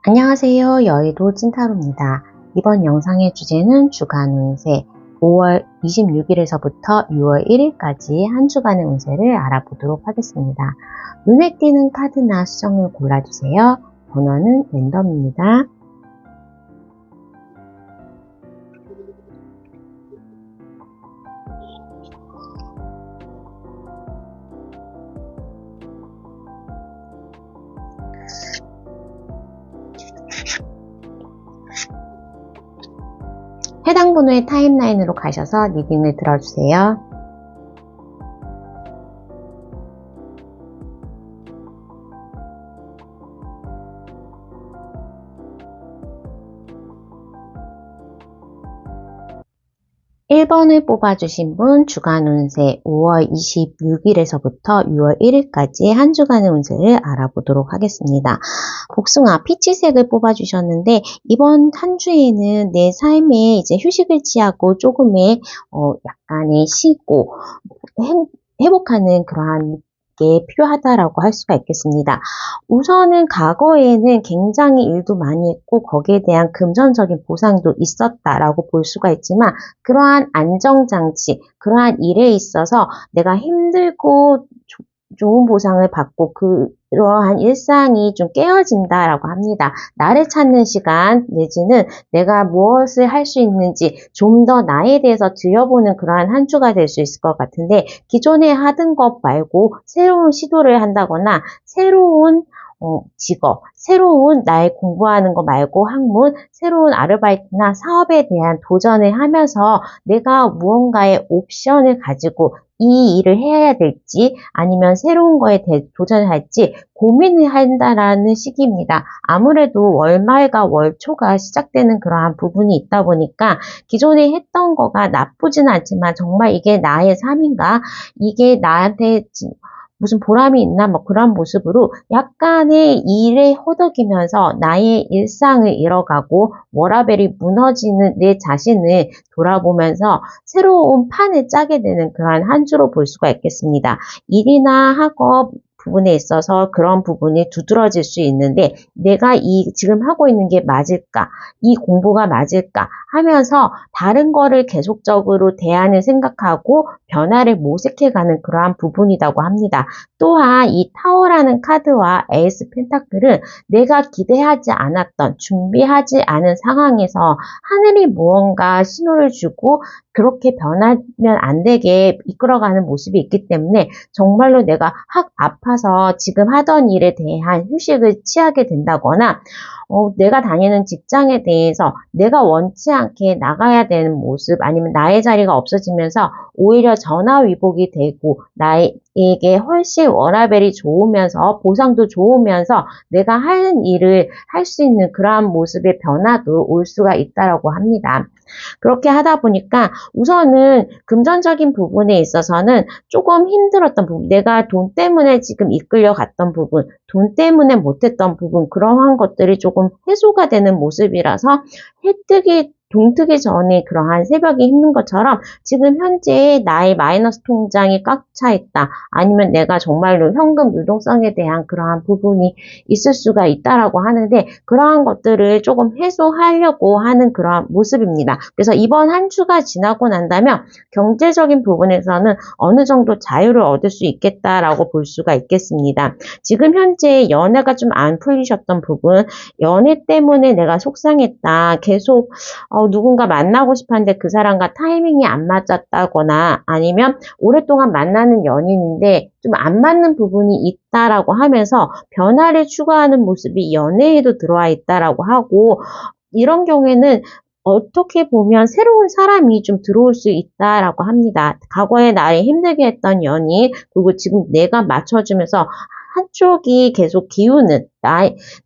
안녕하세요. 여의도 찐타로입니다. 이번 영상의 주제는 주간 운세 5월 26일에서부터 6월 1일까지 한 주간의 운세를 알아보도록 하겠습니다. 눈에 띄는 카드나 수정을 골라주세요. 번호는 랜덤입니다. 해당 번호의 타임라인으로 가셔서 리딩을 들어주세요. (1번을) 뽑아주신 분 주간 운세 5월 26일에서부터 6월 1일까지 한 주간의 운세를 알아보도록 하겠습니다. 복숭아 피치색을 뽑아주셨는데 이번 한 주에는 내 삶에 이제 휴식을 취하고 조금의 약간의 쉬고 회복하는 그러한 게 필요하다라고 할 수가 있겠습니다. 우선은 과거에는 굉장히 일도 많이 했고 거기에 대한 금전적인 보상도 있었다라고 볼 수가 있지만 그러한 안정장치, 그러한 일에 있어서 내가 힘들고 좋은 보상을 받고 그러한 일상이 좀 깨어진다라고 합니다. 나를 찾는 시간 내지는 내가 무엇을 할 수 있는지 좀 더 나에 대해서 들여보는 그러한 한 주가 될 수 있을 것 같은데 기존에 하던 것 말고 새로운 시도를 한다거나 새로운 직업, 새로운 나의 공부하는 거 말고 학문, 새로운 아르바이트나 사업에 대한 도전을 하면서 내가 무언가의 옵션을 가지고 이 일을 해야 될지 아니면 새로운 거에 도전을 할지 고민을 한다라는 시기입니다. 아무래도 월말과 월초가 시작되는 그러한 부분이 있다 보니까 기존에 했던 거가 나쁘진 않지만 정말 이게 나의 삶인가? 이게 나한테 무슨 보람이 있나 뭐 그런 모습으로 약간의 일에 허덕이면서 나의 일상을 잃어가고 워라밸이 무너지는 내 자신을 돌아보면서 새로운 판을 짜게 되는 그러한 한 주로 볼 수가 있겠습니다. 일이나 학업 부분에 있어서 그런 부분이 두드러질 수 있는데 내가 지금 하고 있는 게 맞을까? 이 공부가 맞을까? 하면서 다른 거를 계속적으로 대안을 생각하고 변화를 모색해가는 그러한 부분이라고 합니다. 또한 이 타워라는 카드와 에이스 펜타클은 내가 기대하지 않았던 준비하지 않은 상황에서 하늘이 무언가 신호를 주고 그렇게 변하면 안 되게 이끌어가는 모습이 있기 때문에 정말로 내가 아파서 지금 하던 일에 대한 휴식을 취하게 된다거나 내가 다니는 직장에 대해서 내가 원치 않게 나가야 되는 모습 아니면 나의 자리가 없어지면서 오히려 전화위복이 되고 나에게 훨씬 워라밸이 좋으면서 보상도 좋으면서 내가 하는 일을 할 수 있는 그러한 모습의 변화도 올 수가 있다고 합니다. 그렇게 하다 보니까 우선은 금전적인 부분에 있어서는 조금 힘들었던 부분, 내가 돈 때문에 지금 이끌려갔던 부분, 돈 때문에 못했던 부분, 그러한 것들이 조금 해소가 되는 모습이라서 동트기 전에 그러한 새벽이 힘든 것처럼 지금 현재 나의 마이너스 통장이 꽉 차 있다. 아니면 내가 정말로 현금 유동성에 대한 그러한 부분이 있을 수가 있다라고 하는데 그러한 것들을 조금 해소하려고 하는 그러한 모습입니다. 그래서 이번 한 주가 지나고 난다면 경제적인 부분에서는 어느 정도 자유를 얻을 수 있겠다라고 볼 수가 있겠습니다. 지금 현재 연애가 좀 안 풀리셨던 부분, 연애 때문에 내가 속상했다. 계속 누군가 만나고 싶었는데 그 사람과 타이밍이 안 맞았다거나 아니면 오랫동안 만나는 연인인데 좀 안 맞는 부분이 있다라고 하면서 변화를 추구하는 모습이 연애에도 들어와 있다라고 하고 이런 경우에는 어떻게 보면 새로운 사람이 좀 들어올 수 있다라고 합니다. 과거에 나를 힘들게 했던 연인 그리고 지금 내가 맞춰주면서 한쪽이 계속 기우는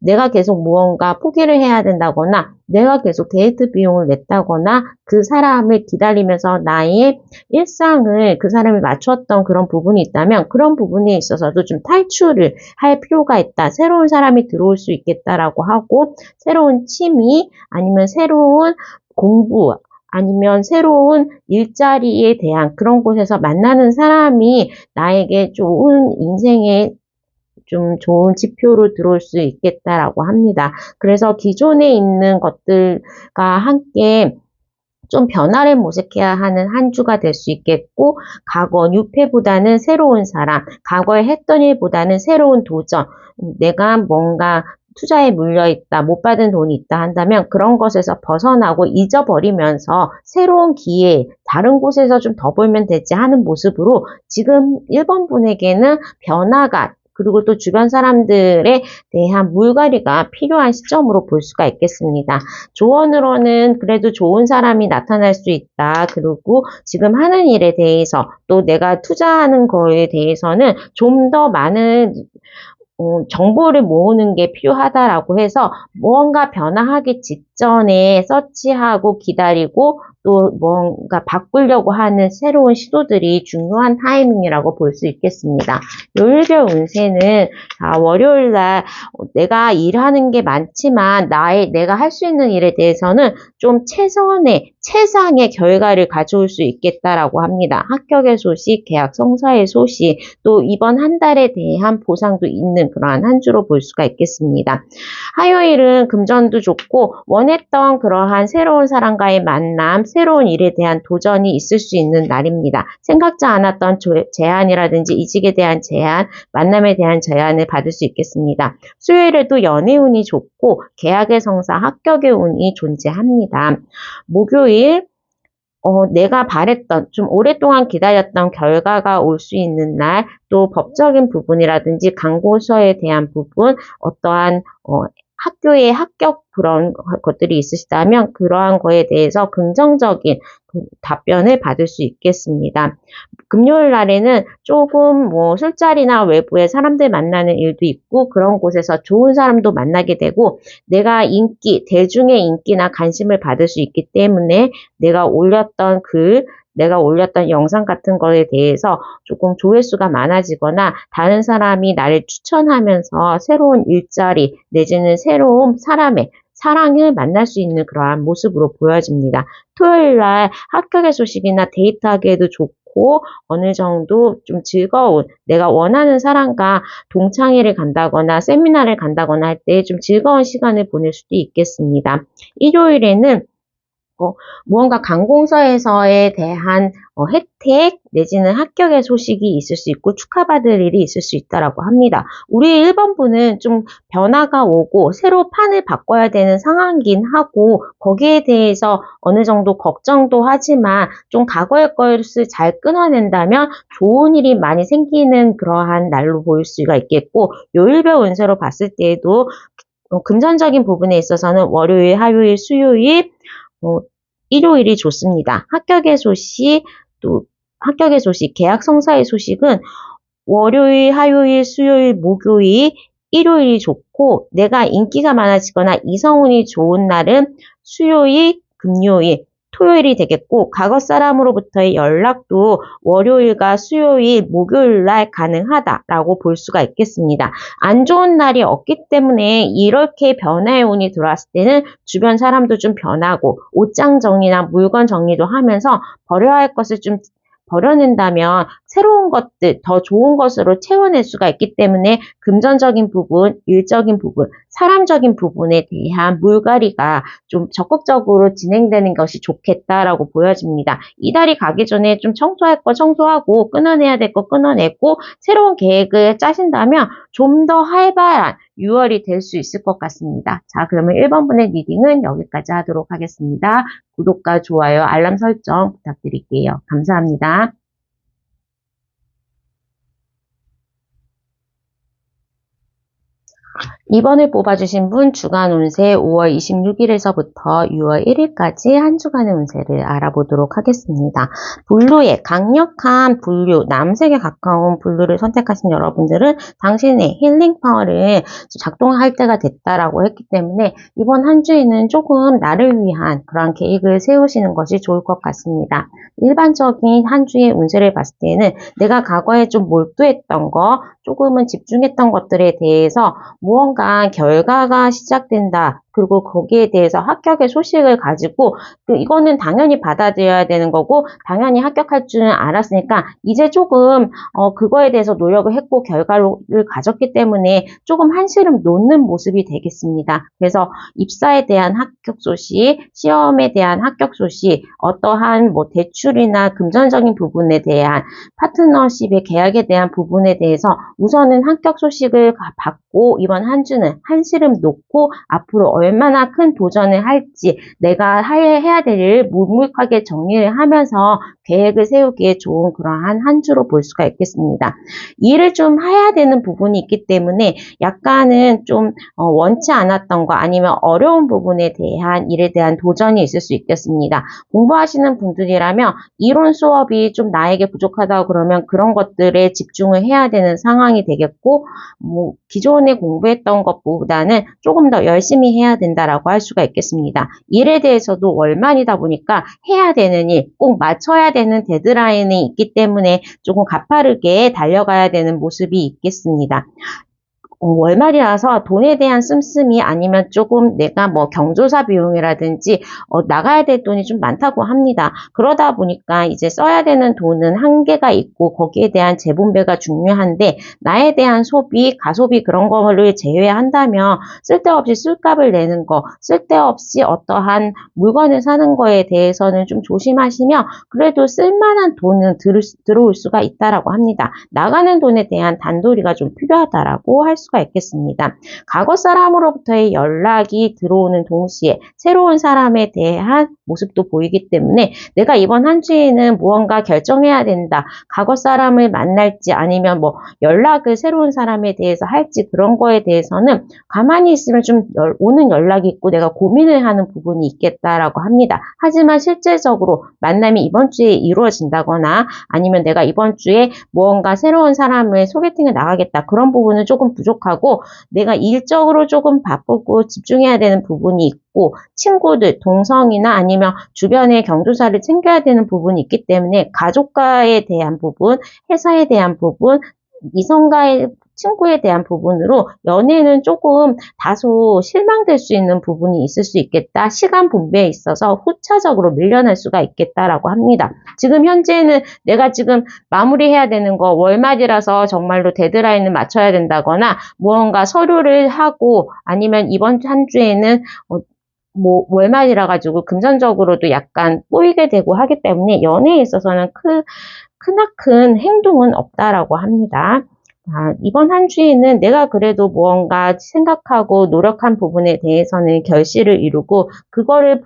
내가 계속 무언가 포기를 해야 된다거나 내가 계속 데이트 비용을 냈다거나 그 사람을 기다리면서 나의 일상을 그 사람이 맞췄던 그런 부분이 있다면 그런 부분에 있어서도 좀 탈출을 할 필요가 있다. 새로운 사람이 들어올 수 있겠다라고 하고 새로운 취미 아니면 새로운 공부 아니면 새로운 일자리에 대한 그런 곳에서 만나는 사람이 나에게 좋은 인생의 좀 좋은 지표로 들어올 수 있겠다라고 합니다. 그래서 기존에 있는 것들과 함께 좀 변화를 모색해야 하는 한 주가 될 수 있겠고, 과거 유패보다는 새로운 사람, 과거에 했던 일보다는 새로운 도전, 내가 뭔가 투자에 물려있다, 못 받은 돈이 있다 한다면 그런 것에서 벗어나고 잊어버리면서 새로운 기회, 다른 곳에서 좀 더 벌면 되지 하는 모습으로 지금 1번 분에게는 변화가 그리고 또 주변 사람들에 대한 물갈이가 필요한 시점으로 볼 수가 있겠습니다. 조언으로는 그래도 좋은 사람이 나타날 수 있다. 그리고 지금 하는 일에 대해서 또 내가 투자하는 거에 대해서는 좀 더 많은 정보를 모으는 게 필요하다라고 해서 무언가 변화하기 직전에 서치하고 기다리고 또 뭔가 바꾸려고 하는 새로운 시도들이 중요한 타이밍이라고 볼 수 있겠습니다. 요일별 운세는 월요일 날 내가 일하는 게 많지만 내가 할 수 있는 일에 대해서는 좀 최상의 결과를 가져올 수 있겠다라고 합니다. 합격의 소식, 계약 성사의 소식, 또 이번 한 달에 대한 보상도 있는 그러한 한 주로 볼 수가 있겠습니다. 화요일은 금전도 좋고 원했던 그러한 새로운 사람과의 만남, 새로운 일에 대한 도전이 있을 수 있는 날입니다. 생각지 않았던 제안이라든지 이직에 대한 제안, 만남에 대한 제안을 받을 수 있겠습니다. 수요일에도 연애운이 좋고 계약의 성사, 합격의 운이 존재합니다. 목요일 내가 바랬던, 좀 오랫동안 기다렸던 결과가 올 수 있는 날, 또 법적인 부분이라든지 강고서에 대한 부분, 어떠한 학교의 합격 그런 것들이 있으시다면 그러한 거에 대해서 긍정적인 답변을 받을 수 있겠습니다. 금요일 날에는 조금 술자리나 외부에 사람들 만나는 일도 있고 그런 곳에서 좋은 사람도 만나게 되고 내가 대중의 인기나 관심을 받을 수 있기 때문에 내가 올렸던 글, 내가 올렸던 영상 같은 거에 대해서 조금 조회수가 많아지거나 다른 사람이 나를 추천하면서 새로운 일자리 내지는 새로운 사람의 사랑을 만날 수 있는 그러한 모습으로 보여집니다. 토요일 날 합격의 소식이나 데이트하기에도 좋고 어느 정도 좀 즐거운 내가 원하는 사람과 동창회를 간다거나 세미나를 간다거나 할 때 좀 즐거운 시간을 보낼 수도 있겠습니다. 일요일에는 무언가 관공서에서에 대한 혜택 내지는 합격의 소식이 있을 수 있고 축하받을 일이 있을 수 있다라고 합니다. 우리 1번분은 좀 변화가 오고 새로 판을 바꿔야 되는 상황이긴 하고 거기에 대해서 어느 정도 걱정도 하지만 좀 과거의 것을 잘 끊어낸다면 좋은 일이 많이 생기는 그러한 날로 보일 수가 있겠고 요일별 운세로 봤을 때에도 금전적인 부분에 있어서는 월요일, 화요일, 수요일 일요일이 좋습니다. 합격의 소식, 계약 성사의 소식은 월요일, 화요일, 수요일, 목요일, 일요일이 좋고 내가 인기가 많아지거나 이성운이 좋은 날은 수요일, 금요일, 토요일이 되겠고 과거 사람으로부터의 연락도 월요일과 수요일, 목요일 날 가능하다라고 볼 수가 있겠습니다. 안 좋은 날이 없기 때문에 이렇게 변화의 운이 들어왔을 때는 주변 사람도 좀 변하고 옷장 정리나 물건 정리도 하면서 버려야 할 것을 좀 버려낸다면 새로운 것들, 더 좋은 것으로 채워낼 수가 있기 때문에 금전적인 부분, 일적인 부분, 사람적인 부분에 대한 물갈이가 좀 적극적으로 진행되는 것이 좋겠다라고 보여집니다. 이달이 가기 전에 좀 청소할 거 청소하고 끊어내야 될 거 끊어내고 새로운 계획을 짜신다면 좀 더 활발한 6월이 될 수 있을 것 같습니다. 자, 그러면 1번분의 리딩은 여기까지 하도록 하겠습니다. 구독과 좋아요, 알람 설정 부탁드릴게요. 감사합니다. 이번을 뽑아주신 분 주간 운세 5월 26일에서부터 6월 1일까지 한 주간의 운세를 알아보도록 하겠습니다. 블루의 강력한 블루, 남색에 가까운 블루를 선택하신 여러분들은 당신의 힐링 파워를 작동할 때가 됐다라고 했기 때문에 이번 한 주에는 조금 나를 위한 그런 계획을 세우시는 것이 좋을 것 같습니다. 일반적인 한 주의 운세를 봤을 때는 내가 과거에 좀 몰두했던 거, 조금은 집중했던 것들에 대해서 무언가 결과가 시작된다. 그리고 거기에 대해서 합격의 소식을 가지고 이거는 당연히 받아들여야 되는 거고 당연히 합격할 줄은 알았으니까 이제 조금 그거에 대해서 노력을 했고 결과를 가졌기 때문에 조금 한시름 놓는 모습이 되겠습니다. 그래서 입사에 대한 합격 소식, 시험에 대한 합격 소식, 어떠한 뭐 대출이나 금전적인 부분에 대한 파트너십의 계약에 대한 부분에 대해서 우선은 합격 소식을 받고 이번 한 주는 한시름 놓고 앞으로 얼마나 큰 도전을 할지 내가 해야 될 일을 묵묵하게 정리를 하면서 계획을 세우기에 좋은 그러한 한 주로 볼 수가 있겠습니다. 일을 좀 해야 되는 부분이 있기 때문에 약간은 좀 원치 않았던 거 아니면 어려운 부분에 대한 일에 대한 도전이 있을 수 있겠습니다. 공부하시는 분들이라면 이론 수업이 좀 나에게 부족하다고 그러면 그런 것들에 집중을 해야 되는 상황이 되겠고 뭐 기존에 공부했던 것보다는 조금 더 열심히 해야 된다라고 할 수가 있겠습니다. 일에 대해서도 월말이다 보니까 해야 되는 일, 꼭 맞춰야 되는 데드라인이 있기 때문에 조금 가파르게 달려가야 되는 모습이 있겠습니다. 월말이라서 돈에 대한 씀씀이 아니면 조금 내가 뭐 경조사 비용이라든지 나가야 될 돈이 좀 많다고 합니다. 그러다 보니까 이제 써야 되는 돈은 한계가 있고 거기에 대한 재분배가 중요한데 나에 대한 소비, 가소비 그런 거를 제외한다면 쓸데없이 술값을 내는 거, 쓸데없이 어떠한 물건을 사는 거에 대해서는 좀 조심하시며 그래도 쓸만한 돈은 들어올 수가 있다라고 합니다. 나가는 돈에 대한 단도리가 좀 필요하다라고 할 수가 있겠습니다. 과거 사람으로부터의 연락이 들어오는 동시에 새로운 사람에 대한 모습도 보이기 때문에 내가 이번 한 주에는 무언가 결정해야 된다. 과거 사람을 만날지 아니면 뭐 연락을 새로운 사람에 대해서 할지 그런 거에 대해서는 가만히 있으면 좀 오는 연락이 있고 내가 고민을 하는 부분이 있겠다라고 합니다. 하지만 실질적으로 만남이 이번 주에 이루어진다거나 아니면 내가 이번 주에 무언가 새로운 사람을 소개팅을 나가겠다. 그런 부분은 조금 부족하고 내가 일적으로 조금 바쁘고 집중해야 되는 부분이 있고 친구들, 동성이나 아니면 주변의 경조사를 챙겨야 되는 부분이 있기 때문에 가족과에 대한 부분, 회사에 대한 부분, 이성과의 친구에 대한 부분으로 연애는 조금 다소 실망될 수 있는 부분이 있을 수 있겠다. 시간 분배에 있어서 후차적으로 밀려날 수가 있겠다라고 합니다. 지금 현재는 내가 지금 마무리해야 되는 거 월말이라서 정말로 데드라인을 맞춰야 된다거나 무언가 서류를 하고 아니면 이번 한 주에는 뭐 월말이라 가지고 금전적으로도 약간 꼬이게 되고 하기 때문에 연애에 있어서는 크나큰 행동은 없다라고 합니다. 이번 한 주에는 내가 그래도 무언가 생각하고 노력한 부분에 대해서는 결실을 이루고 그거를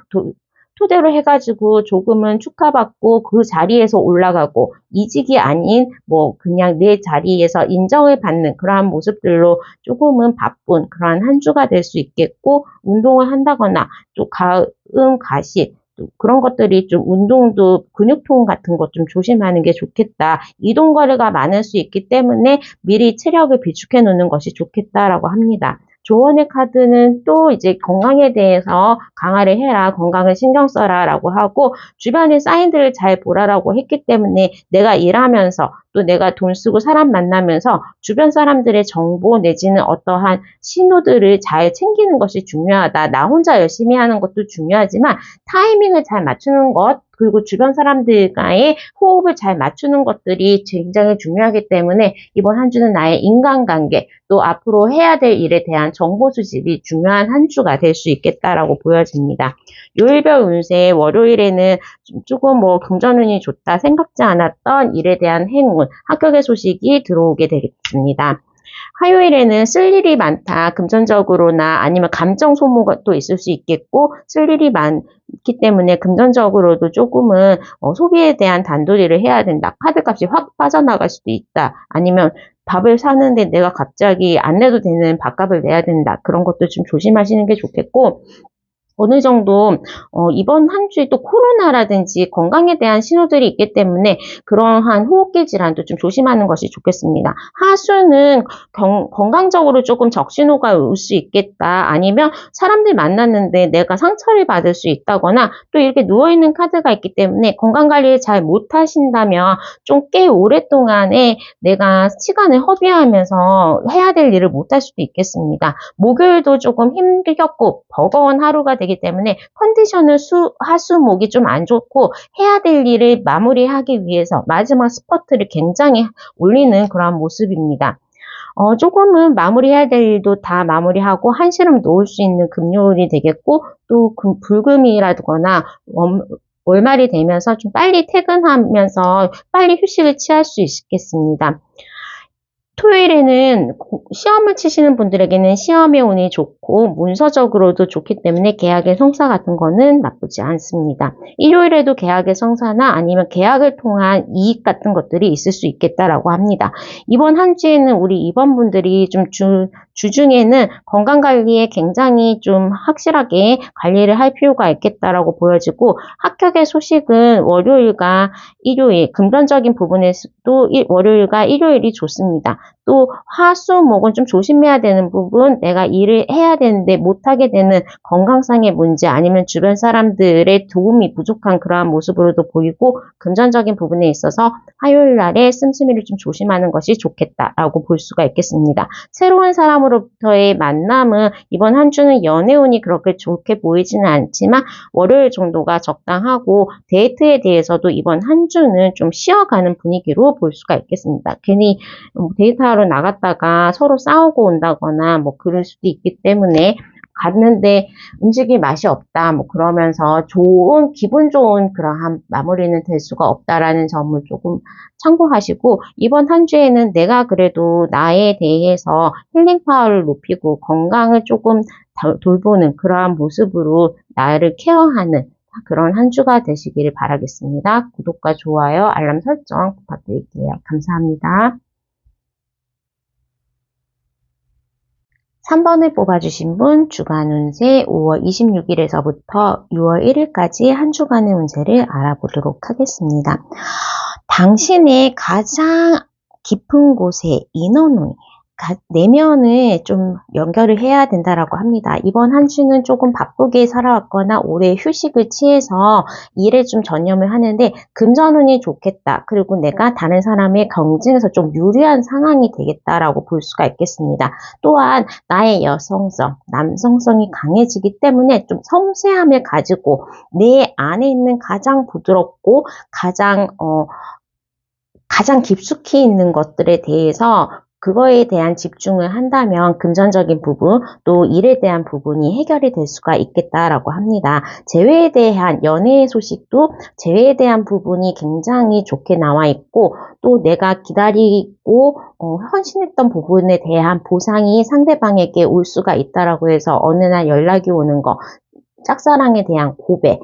토대로 해가지고 조금은 축하받고 그 자리에서 올라가고 이직이 아닌 뭐 그냥 내 자리에서 인정을 받는 그러한 모습들로 조금은 바쁜 그러한 한 주가 될 수 있겠고 운동을 한다거나 또 가음, 가시 그런 것들이 좀 운동도 근육통 같은 것 좀 조심하는 게 좋겠다. 이동 거리가 많을 수 있기 때문에 미리 체력을 비축해 놓는 것이 좋겠다라고 합니다. 조언의 카드는 또 이제 건강에 대해서 강화를 해라, 건강을 신경 써라 라고 하고 주변의 사인들을 잘 보라라고 했기 때문에 내가 일하면서 또 내가 돈 쓰고 사람 만나면서 주변 사람들의 정보 내지는 어떠한 신호들을 잘 챙기는 것이 중요하다. 나 혼자 열심히 하는 것도 중요하지만 타이밍을 잘 맞추는 것 그리고 주변 사람들과의 호흡을 잘 맞추는 것들이 굉장히 중요하기 때문에 이번 한 주는 나의 인간관계 또 앞으로 해야 될 일에 대한 정보 수집이 중요한 한 주가 될 수 있겠다라고 보여집니다. 요일별 운세 월요일에는 조금 뭐 금전운이 좋다 생각지 않았던 일에 대한 행운, 합격의 소식이 들어오게 되겠습니다. 화요일에는 쓸 일이 많다. 금전적으로나 아니면 감정 소모가 또 있을 수 있겠고 쓸 일이 많기 때문에 금전적으로도 조금은 소비에 대한 단도리를 해야 된다. 카드값이 확 빠져나갈 수도 있다. 아니면 밥을 사는데 내가 갑자기 안 내도 되는 밥값을 내야 된다. 그런 것도 좀 조심하시는 게 좋겠고 어느 정도 이번 한 주에 또 코로나라든지 건강에 대한 신호들이 있기 때문에 그러한 호흡기 질환도 좀 조심하는 것이 좋겠습니다. 하수는 건강적으로 조금 적신호가 올 수 있겠다. 아니면 사람들 만났는데 내가 상처를 받을 수 있다거나 또 이렇게 누워있는 카드가 있기 때문에 건강관리를 잘 못하신다면 좀 꽤 오랫동안에 내가 시간을 허비하면서 해야 될 일을 못할 수도 있겠습니다. 목요일도 조금 힘겹고 버거운 하루가 되기 때문에 컨디션은 하수목이 좀 안 좋고 해야 될 일을 마무리하기 위해서 마지막 스퍼트를 굉장히 올리는 그런 모습입니다. 조금은 마무리해야 될 일도 다 마무리하고 한시름 놓을 수 있는 금요일이 되겠고 또 불금이라거나 월말이 되면서 좀 빨리 퇴근하면서 빨리 휴식을 취할 수 있겠습니다. 토요일에는 시험을 치시는 분들에게는 시험의 운이 좋고 문서적으로도 좋기 때문에 계약의 성사 같은 거는 나쁘지 않습니다. 일요일에도 계약의 성사나 아니면 계약을 통한 이익 같은 것들이 있을 수 있겠다라고 합니다. 이번 한 주에는 우리 입원분들이 좀 주중에는 건강관리에 굉장히 좀 확실하게 관리를 할 필요가 있겠다라고 보여지고 합격의 소식은 월요일과 일요일, 금전적인 부분에서도 월요일과 일요일이 좋습니다. 또 화수목은 좀 조심해야 되는 부분, 내가 일을 해야 되는데 못하게 되는 건강상의 문제 아니면 주변 사람들의 도움이 부족한 그러한 모습으로도 보이고 금전적인 부분에 있어서 화요일 날에 씀씀이를 좀 조심하는 것이 좋겠다라고 볼 수가 있겠습니다. 새로운 사람으로부터의 만남은 이번 한 주는 연애운이 그렇게 좋게 보이지는 않지만 월요일 정도가 적당하고 데이트에 대해서도 이번 한 주는 좀 쉬어가는 분위기로 볼 수가 있겠습니다. 괜히 데이트하러 나갔다가 서로 싸우고 온다거나 뭐 그럴 수도 있기 때문에 갔는데 음식이 맛이 없다 뭐 그러면서 기분 좋은 그러한 마무리는 될 수가 없다라는 점을 조금 참고하시고 이번 한 주에는 내가 그래도 나에 대해서 힐링 파워를 높이고 건강을 조금 돌보는 그러한 모습으로 나를 케어하는 그런 한 주가 되시기를 바라겠습니다. 구독과 좋아요, 알람 설정 부탁드릴게요. 감사합니다. 3번을 뽑아주신 분 주간 운세 5월 26일에서부터 6월 1일까지 한 주간의 운세를 알아보도록 하겠습니다. 당신의 가장 깊은 곳에 인원운이 내면을 좀 연결을 해야 된다라고 합니다. 이번 한 주는 조금 바쁘게 살아왔거나 오래 휴식을 취해서 일에 좀 전념을 하는데 금전운이 좋겠다. 그리고 내가 다른 사람의 경쟁에서 좀 유리한 상황이 되겠다라고 볼 수가 있겠습니다. 또한 나의 여성성, 남성성이 강해지기 때문에 좀 섬세함을 가지고 내 안에 있는 가장 부드럽고 가장 깊숙이 있는 것들에 대해서 그거에 대한 집중을 한다면 금전적인 부분 또 일에 대한 부분이 해결이 될 수가 있겠다라고 합니다. 재회에 대한 연애의 소식도 재회에 대한 부분이 굉장히 좋게 나와 있고 또 내가 기다리고 헌신했던 부분에 대한 보상이 상대방에게 올 수가 있다라고 해서 어느 날 연락이 오는 거, 짝사랑에 대한 고백,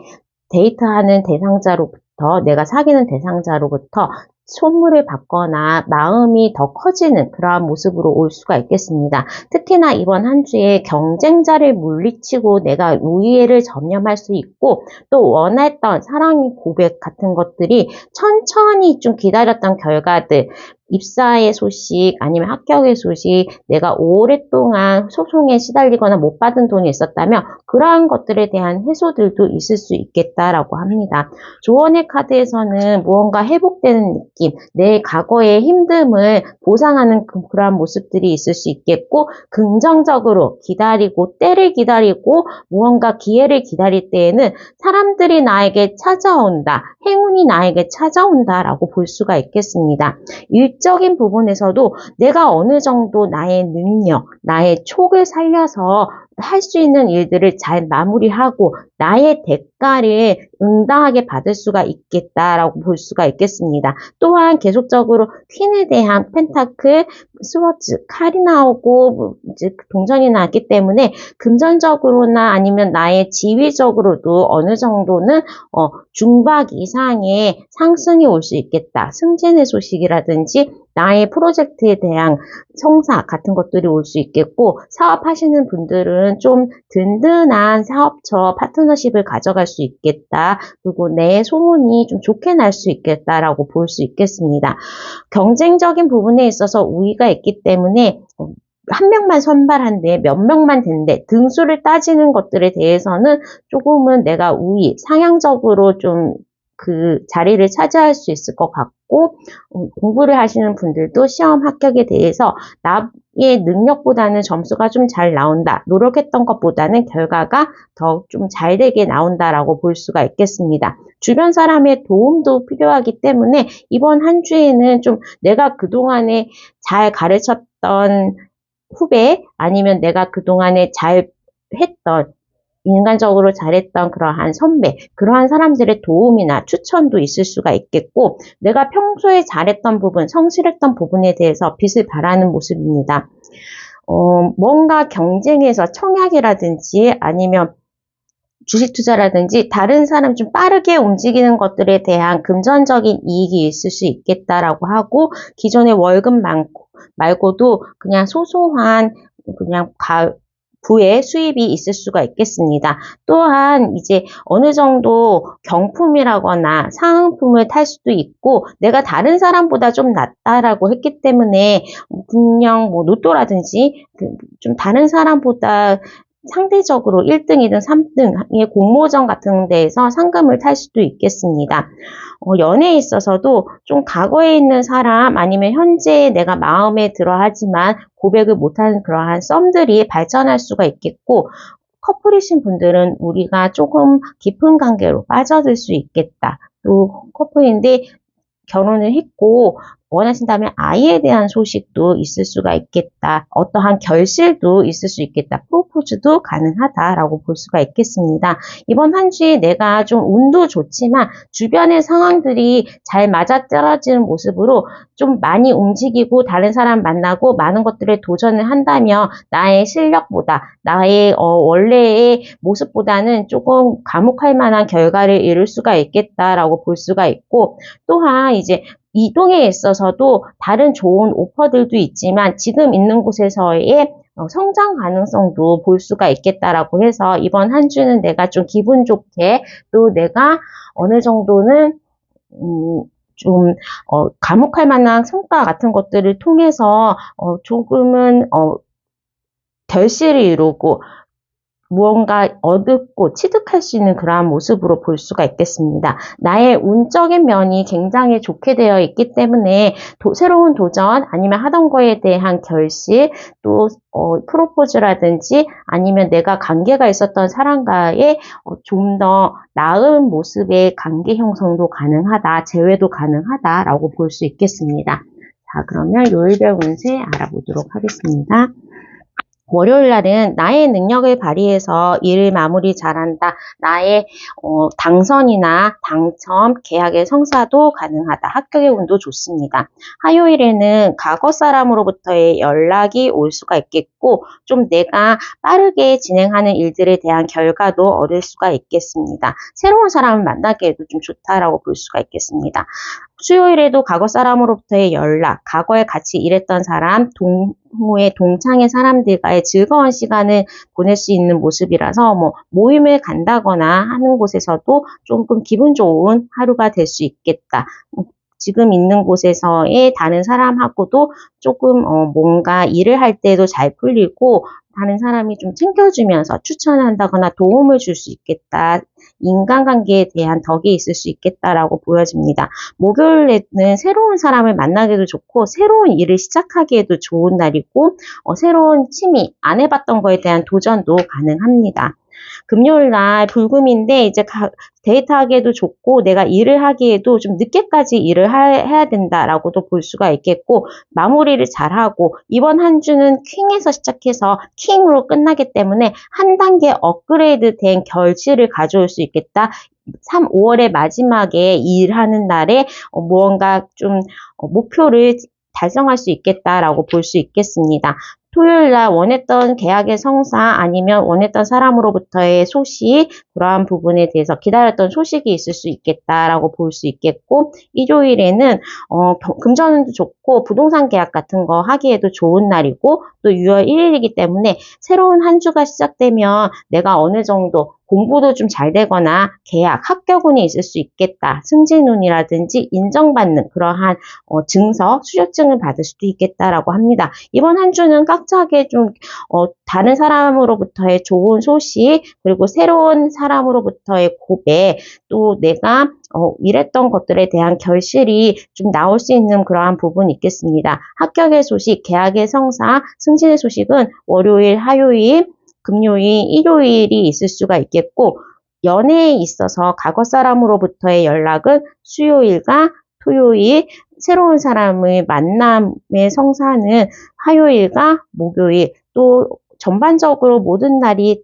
데이트하는 대상자로부터 내가 사귀는 대상자로부터 선물을 받거나 마음이 더 커지는 그러한 모습으로 올 수가 있겠습니다. 특히나 이번 한 주에 경쟁자를 물리치고 내가 우위를 점령할 수 있고 또 원했던 사랑의 고백 같은 것들이 천천히 좀 기다렸던 결과들 입사의 소식 아니면 합격의 소식 내가 오랫동안 소송에 시달리거나 못 받은 돈이 있었다면 그러한 것들에 대한 해소들도 있을 수 있겠다라고 합니다. 조언의 카드에서는 무언가 회복되는 느낌 내 과거의 힘듦을 보상하는 그러한 모습들이 있을 수 있겠고 긍정적으로 기다리고 때를 기다리고 무언가 기회를 기다릴 때에는 사람들이 나에게 찾아온다 행운이 나에게 찾아온다라고 볼 수가 있겠습니다. 일적인 부분에서도 내가 어느 정도 나의 능력, 나의 촉을 살려서 할 수 있는 일들을 잘 마무리하고 나의 대가를 응당하게 받을 수가 있겠다라고 볼 수가 있겠습니다. 또한 계속적으로 퀸에 대한 펜타클, 스워츠, 칼이 나오고 이제 동전이 나왔기 때문에 금전적으로나 아니면 나의 지위적으로도 어느 정도는 중박 이상의 상승이 올 수 있겠다. 승진의 소식이라든지 나의 프로젝트에 대한 성사 같은 것들이 올 수 있겠고, 사업하시는 분들은 좀 든든한 사업처 파트너십을 가져갈 수 있겠다. 그리고 내 소문이 좀 좋게 날 수 있겠다라고 볼 수 있겠습니다. 경쟁적인 부분에 있어서 우위가 있기 때문에 한 명만 선발한데 몇 명만 된대 등수를 따지는 것들에 대해서는 조금은 내가 우위, 상향적으로 좀 그 자리를 차지할 수 있을 것 같고, 공부를 하시는 분들도 시험 합격에 대해서 나의 능력보다는 점수가 좀 잘 나온다, 노력했던 것보다는 결과가 더 좀 잘 되게 나온다라고 볼 수가 있겠습니다. 주변 사람의 도움도 필요하기 때문에 이번 한 주에는 좀 내가 그동안에 잘 가르쳤던 후배, 아니면 내가 그동안에 잘 했던, 인간적으로 잘했던 그러한 선배, 그러한 사람들의 도움이나 추천도 있을 수가 있겠고, 내가 평소에 잘했던 부분, 성실했던 부분에 대해서 빛을 발하는 모습입니다. 뭔가 경쟁에서 청약이라든지 아니면 주식 투자라든지 다른 사람 좀 빠르게 움직이는 것들에 대한 금전적인 이익이 있을 수 있겠다라고 하고, 기존의 월급 말고도 그냥 소소한 그냥 부의 수입이 있을 수가 있겠습니다. 또한 이제 어느 정도 경품이라거나 상품을 탈 수도 있고, 내가 다른 사람보다 좀 낫다라고 했기 때문에 그냥 뭐 로또라든지 좀 다른 사람보다 상대적으로 1등이든 3등의 공모전 같은 데에서 상금을 탈 수도 있겠습니다. 연애에 있어서도 좀 과거에 있는 사람, 아니면 현재 내가 마음에 들어 하지만 고백을 못하는 그러한 썸들이 발전할 수가 있겠고, 커플이신 분들은 우리가 조금 깊은 관계로 빠져들 수 있겠다. 또 커플인데 결혼을 했고 원하신다면 아이에 대한 소식도 있을 수가 있겠다. 어떠한 결실도 있을 수 있겠다. 프로포즈도 가능하다라고 볼 수가 있겠습니다. 이번 한 주에 내가 좀 운도 좋지만 주변의 상황들이 잘 맞아떨어지는 모습으로 좀 많이 움직이고 다른 사람 만나고 많은 것들에 도전을 한다면 나의 실력보다, 나의 원래의 모습보다는 조금 과묵할 만한 결과를 이룰 수가 있겠다라고 볼 수가 있고, 또한 이제 이동에 있어서도 다른 좋은 오퍼들도 있지만 지금 있는 곳에서의 성장 가능성도 볼 수가 있겠다라고 해서 이번 한 주는 내가 좀 기분 좋게, 또 내가 어느 정도는 좀 과묵할 만한 성과 같은 것들을 통해서 조금은 결실을 이루고 무언가 얻고 취득할 수 있는 그러한 모습으로 볼 수가 있겠습니다. 나의 운적인 면이 굉장히 좋게 되어 있기 때문에 새로운 도전, 아니면 하던 거에 대한 결실, 또 프로포즈라든지 아니면 내가 관계가 있었던 사람과의 좀 더 나은 모습의 관계 형성도 가능하다, 재회도 가능하다라고 볼 수 있겠습니다. 자, 그러면 요일별 운세 알아보도록 하겠습니다. 월요일 날은 나의 능력을 발휘해서 일을 마무리 잘한다. 나의 당선이나 당첨, 계약의 성사도 가능하다. 합격의 운도 좋습니다. 화요일에는 과거 사람으로부터의 연락이 올 수가 있겠고, 좀 내가 빠르게 진행하는 일들에 대한 결과도 얻을 수가 있겠습니다. 새로운 사람을 만나게 해도 좀 좋다라고 볼 수가 있겠습니다. 수요일에도 과거 사람으로부터의 연락, 과거에 같이 일했던 사람, 동호회, 동창의 사람들과의 즐거운 시간을 보낼 수 있는 모습이라서 모임을 간다거나 하는 곳에서도 조금 기분 좋은 하루가 될 수 있겠다. 지금 있는 곳에서의 다른 사람하고도 조금 뭔가 일을 할 때도 잘 풀리고, 다른 사람이 좀 챙겨주면서 추천한다거나 도움을 줄 수 있겠다. 인간관계에 대한 덕이 있을 수 있겠다라고 보여집니다. 목요일에는 새로운 사람을 만나기도 좋고, 새로운 일을 시작하기에도 좋은 날이고, 새로운 취미, 안 해봤던 거에 대한 도전도 가능합니다. 금요일 날 불금인데 이제 데이트하기에도 좋고, 내가 일을 하기에도 좀 늦게까지 일을 해야 된다라고도 볼 수가 있겠고, 마무리를 잘하고, 이번 한 주는 퀸에서 시작해서 킹으로 끝나기 때문에 한 단계 업그레이드 된 결실을 가져올 수 있겠다. 5월의 마지막에 일하는 날에 무언가 좀 목표를 달성할 수 있겠다라고 볼 수 있겠습니다. 토요일날 원했던 계약의 성사 아니면 원했던 사람으로부터의 소식, 그러한 부분에 대해서 기다렸던 소식이 있을 수 있겠다라고 볼 수 있겠고, 일요일에는 금전운도 좋고 부동산 계약 같은 거 하기에도 좋은 날이고, 또 6월 1일이기 때문에 새로운 한 주가 시작되면 내가 어느 정도 공부도 좀 잘 되거나 계약, 합격운이 있을 수 있겠다. 승진운이라든지 인정받는 그러한 증서, 수료증을 받을 수도 있겠다라고 합니다. 이번 한 주는 깍차게 좀 다른 사람으로부터의 좋은 소식, 그리고 새로운 사람으로부터의 고백, 또 내가 일했던 것들에 대한 결실이 좀 나올 수 있는 그러한 부분이 있겠습니다. 합격의 소식, 계약의 성사, 승진의 소식은 월요일, 화요일, 금요일, 일요일이 있을 수가 있겠고, 연애에 있어서 과거 사람으로부터의 연락은 수요일과 토요일, 새로운 사람의 만남의 성사는 화요일과 목요일, 또 전반적으로 모든 날이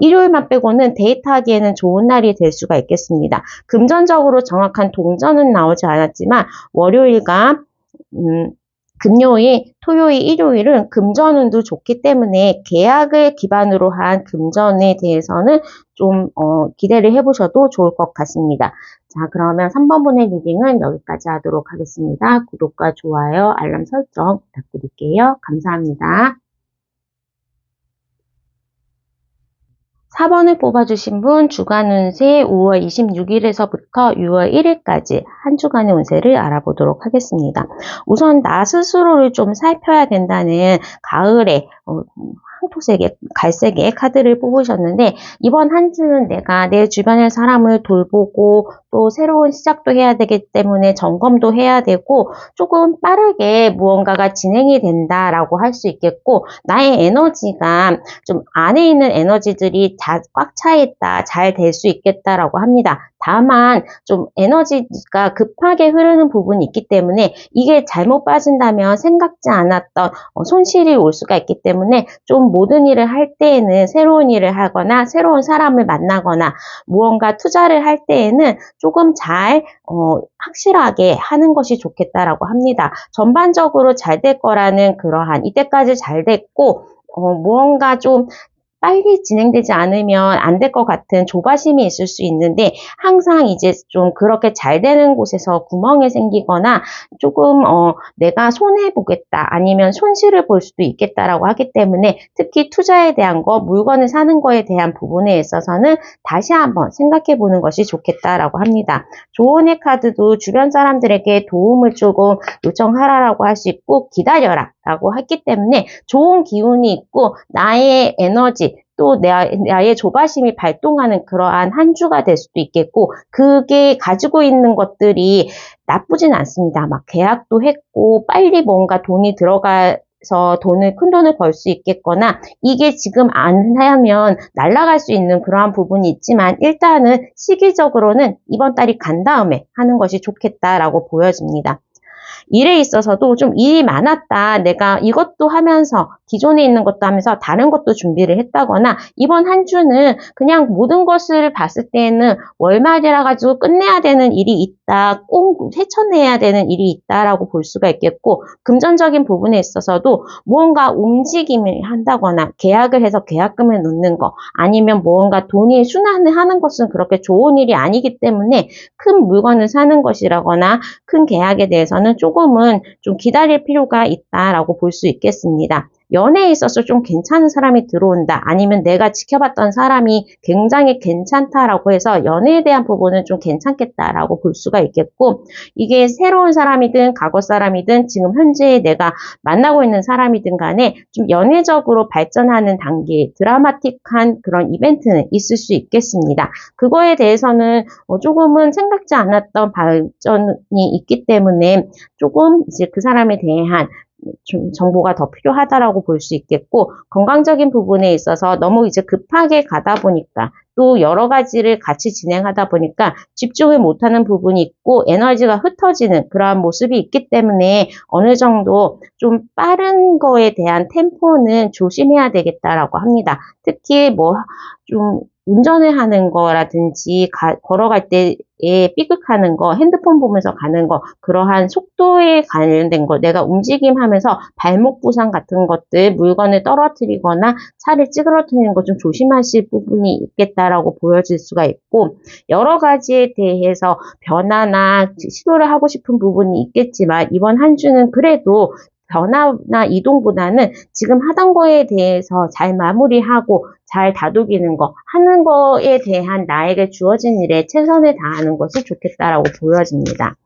일요일만 빼고는 데이트하기에는 좋은 날이 될 수가 있겠습니다. 금전적으로 정확한 동전은 나오지 않았지만 월요일과 금요일, 토요일, 일요일은 금전운도 좋기 때문에 계약을 기반으로 한 금전에 대해서는 좀 기대를 해보셔도 좋을 것 같습니다. 자, 그러면 3번분의 리딩은 여기까지 하도록 하겠습니다. 구독과 좋아요, 알람 설정 부탁드릴게요. 감사합니다. 4번을 뽑아주신 분 주간 운세 5월 26일에서부터 6월 1일까지 한 주간의 운세를 알아보도록 하겠습니다. 우선 나 스스로를 좀 살펴야 된다는 가을에 황토색의 갈색의 카드를 뽑으셨는데, 이번 한 주는 내가 내 주변의 사람을 돌보고 또 새로운 시작도 해야 되기 때문에 점검도 해야 되고 조금 빠르게 무언가가 진행이 된다라고 할 수 있겠고, 나의 에너지가 좀 안에 있는 에너지들이 꽉 차 있다, 잘 될 수 있겠다라고 합니다. 다만 좀 에너지가 급하게 흐르는 부분이 있기 때문에 이게 잘못 빠진다면 생각지 않았던 손실이 올 수가 있기 때문에 좀 모든 일을 할 때에는 새로운 일을 하거나 새로운 사람을 만나거나 무언가 투자를 할 때에는 조금 잘 확실하게 하는 것이 좋겠다라고 합니다. 전반적으로 잘 될 거라는 그러한 이때까지 잘 됐고 무언가 좀 빨리 진행되지 않으면 안 될 것 같은 조바심이 있을 수 있는데, 항상 이제 좀 그렇게 잘 되는 곳에서 구멍이 생기거나 조금 내가 손해보겠다 아니면 손실을 볼 수도 있겠다라고 하기 때문에 특히 투자에 대한 거, 물건을 사는 거에 대한 부분에 있어서는 다시 한번 생각해 보는 것이 좋겠다라고 합니다. 조언의 카드도 주변 사람들에게 도움을 조금 요청하라라고 할 수 있고, 기다려라 라고 했기 때문에 좋은 기운이 있고 나의 에너지 또 나의 조바심이 발동하는 그러한 한 주가 될 수도 있겠고, 그게 가지고 있는 것들이 나쁘진 않습니다. 막 계약도 했고 빨리 뭔가 돈이 들어가서 큰 돈을 벌 수 있겠거나, 이게 지금 안 하면 날아갈 수 있는 그러한 부분이 있지만 일단은 시기적으로는 이번 달이 간 다음에 하는 것이 좋겠다라고 보여집니다. 일에 있어서도 좀 일이 많았다, 내가 이것도 하면서 기존에 있는 것도 하면서 다른 것도 준비를 했다거나, 이번 한 주는 그냥 모든 것을 봤을 때는 월말이라 가지고 끝내야 되는 일이 있다, 꼭 헤쳐내야 되는 일이 있다라고 볼 수가 있겠고, 금전적인 부분에 있어서도 무언가 움직임을 한다거나 계약을 해서 계약금을 넣는 거 아니면 무언가 돈이 순환을 하는 것은 그렇게 좋은 일이 아니기 때문에 큰 물건을 사는 것이라거나 큰 계약에 대해서는 조금은 좀 기다릴 필요가 있다라고 볼 수 있겠습니다. 연애에 있어서 좀 괜찮은 사람이 들어온다, 아니면 내가 지켜봤던 사람이 굉장히 괜찮다라고 해서 연애에 대한 부분은 좀 괜찮겠다라고 볼 수가 있겠고, 이게 새로운 사람이든 과거 사람이든 지금 현재 내가 만나고 있는 사람이든 간에 좀 연애적으로 발전하는 단계, 드라마틱한 그런 이벤트는 있을 수 있겠습니다. 그거에 대해서는 조금은 생각지 않았던 발전이 있기 때문에 조금 이제 그 사람에 대한 좀 정보가 더 필요하다라고 볼 수 있겠고, 건강적인 부분에 있어서 너무 이제 급하게 가다 보니까 또 여러 가지를 같이 진행하다 보니까 집중을 못하는 부분이 있고 에너지가 흩어지는 그러한 모습이 있기 때문에 어느 정도 좀 빠른 거에 대한 템포는 조심해야 되겠다라고 합니다. 특히 뭐 좀 운전을 하는 거라든지 걸어갈 때에 삐끗하는 거, 핸드폰 보면서 가는 거, 그러한 속도에 관련된 거, 내가 움직임하면서 발목 부상 같은 것들, 물건을 떨어뜨리거나 차를 찌그러뜨리는 거 좀 조심하실 부분이 있겠다라고 보여질 수가 있고, 여러 가지에 대해서 변화나 시도를 하고 싶은 부분이 있겠지만 이번 한 주는 그래도 변화나 이동보다는 지금 하던 거에 대해서 잘 마무리하고 잘 다독이는 거, 하는 거에 대한 나에게 주어진 일에 최선을 다하는 것이 좋겠다라고 보여집니다.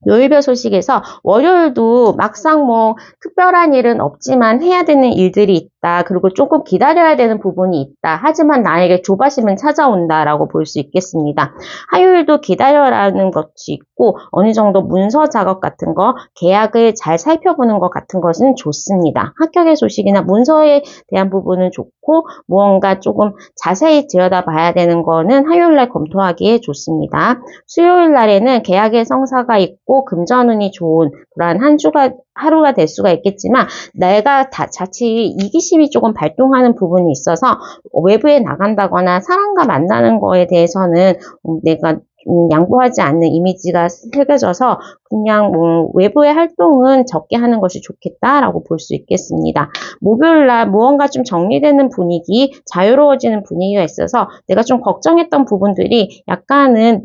요일별 소식에서 월요일도 막상 뭐 특별한 일은 없지만 해야 되는 일들이 있다. 그리고 조금 기다려야 되는 부분이 있다. 하지만 나에게 조바심은 찾아온다라고 볼 수 있겠습니다. 화요일도 기다려라는 것이 있고 어느 정도 문서 작업 같은 거, 계약을 잘 살펴보는 것 같은 것은 좋습니다. 합격의 소식이나 문서에 대한 부분은 좋고 무언가 조금 자세히 들여다봐야 되는 거는 화요일날 검토하기에 좋습니다. 수요일 날에는 계약의 성사가 있고 금전운이 좋은 그러한 하루가 될 수가 있겠지만 내가 자칫 이기심이 조금 발동하는 부분이 있어서 외부에 나간다거나 사람과 만나는 거에 대해서는 내가 양보하지 않는 이미지가 새겨져서 그냥 외부의 활동은 적게 하는 것이 좋겠다라고 볼 수 있겠습니다. 목요일날 무언가 좀 정리되는 분위기, 자유로워지는 분위기가 있어서 내가 좀 걱정했던 부분들이 약간은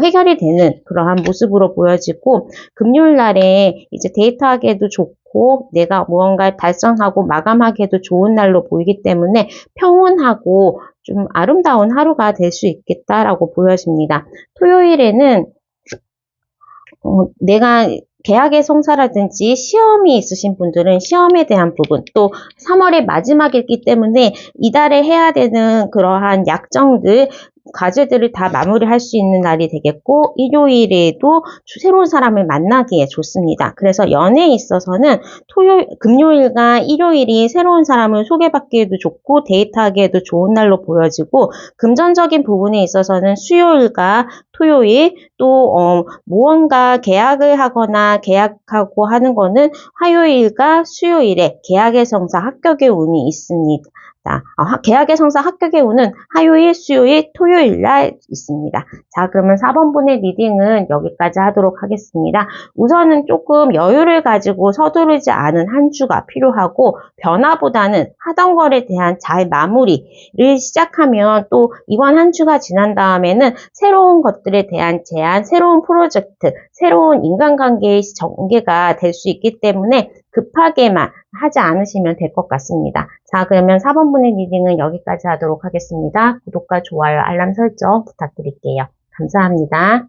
해결이 되는 그러한 모습으로 보여지고 금요일 날에 이제 데이트하기에도 좋고 내가 무언가 달성하고 마감하기에도 좋은 날로 보이기 때문에 평온하고 좀 아름다운 하루가 될 수 있겠다라고 보여집니다. 토요일에는 내가 계약의 성사라든지 시험이 있으신 분들은 시험에 대한 부분, 또 3월의 마지막이기 때문에 이달에 해야 되는 그러한 약정들, 과제들을 다 마무리할 수 있는 날이 되겠고 일요일에도 새로운 사람을 만나기에 좋습니다. 그래서 연애에 있어서는 금요일과 일요일이 새로운 사람을 소개받기에도 좋고 데이트하기에도 좋은 날로 보여지고 금전적인 부분에 있어서는 수요일과 토요일 또 무언가 계약을 하거나 계약하고 하는 거는 화요일과 수요일에 계약의 성사 합격의 운이 있습니다. 계약의 성사 합격의 운은 화요일, 수요일, 토요일 날 있습니다. 자, 그러면 4번분의 리딩은 여기까지 하도록 하겠습니다. 우선은 조금 여유를 가지고 서두르지 않은 한 주가 필요하고 변화보다는 하던 것에 대한 잘 마무리를 시작하면 또 이번 한 주가 지난 다음에는 새로운 것들에 대한 제안, 새로운 프로젝트, 새로운 인간관계의 전개가 될 수 있기 때문에 급하게만 하지 않으시면 될 것 같습니다. 자, 그러면 4번분의 리딩은 여기까지 하도록 하겠습니다. 구독과 좋아요, 알람 설정 부탁드릴게요. 감사합니다.